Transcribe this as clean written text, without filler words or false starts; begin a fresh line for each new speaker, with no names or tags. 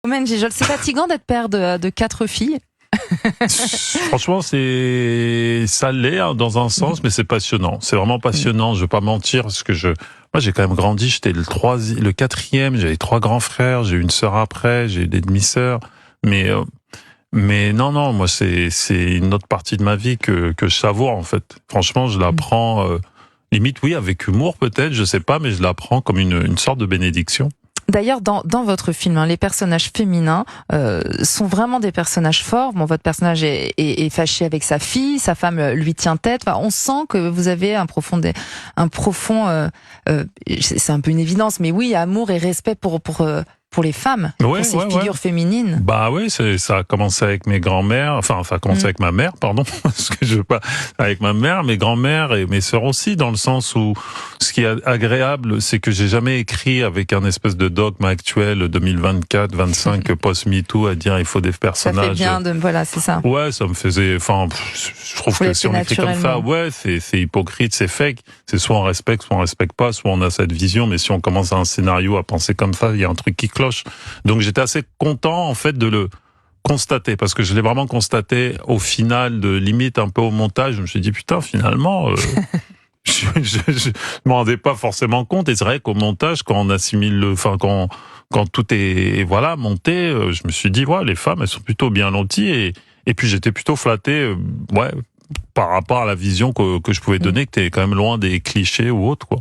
Romain Gijol, c'est fatigant d'être père de 4 filles?
Franchement, ça l'est dans un sens, mais c'est passionnant. C'est vraiment passionnant. Je veux pas mentir parce que moi, j'ai quand même grandi. J'étais le quatrième. J'avais 3 grands frères. J'ai eu une sœur après. J'ai eu des demi-sœurs. Mais non, moi, c'est une autre partie de ma vie que je savoure en fait. Franchement, je la prends limite, oui, avec humour peut-être. Je sais pas, mais je la prends comme une sorte de bénédiction.
D'ailleurs, dans votre film, les personnages féminins sont vraiment des personnages forts. Bon, votre personnage est fâché avec sa fille, sa femme lui tient tête. Enfin, on sent que vous avez un profond, c'est un peu une évidence, mais oui, amour et respect pour les femmes, pour ces figures féminines.
Bah oui, ça a commencé avec mes grands-mères, enfin ça a commencé avec ma mère, pardon, parce que je veux pas, avec ma mère, mes grands-mères et mes sœurs aussi, dans le sens où ce qui est agréable, c'est que j'ai jamais écrit avec un espèce de dogme actuel 2024, 25 post-MeToo à dire il faut des personnages.
Ça fait bien voilà, c'est ça.
Ouais, ça me faisait, enfin, je trouve que si on écrit comme ça, ouais, c'est hypocrite, c'est fake. C'est soit on respecte pas, soit on a cette vision, mais si on commence un scénario à penser comme ça, il y a un truc qui cloche. Donc j'étais assez content en fait de le constater, parce que je l'ai vraiment constaté au final, de limite un peu au montage. Je me suis dit putain, finalement je m'en rendais pas forcément compte, et c'est vrai qu'au montage, quand on assimile quand tout est monté, je me suis dit les femmes elles sont plutôt bien loties, et puis j'étais plutôt flatté par rapport à la vision que je pouvais donner, que t'es quand même loin des clichés ou autres quoi.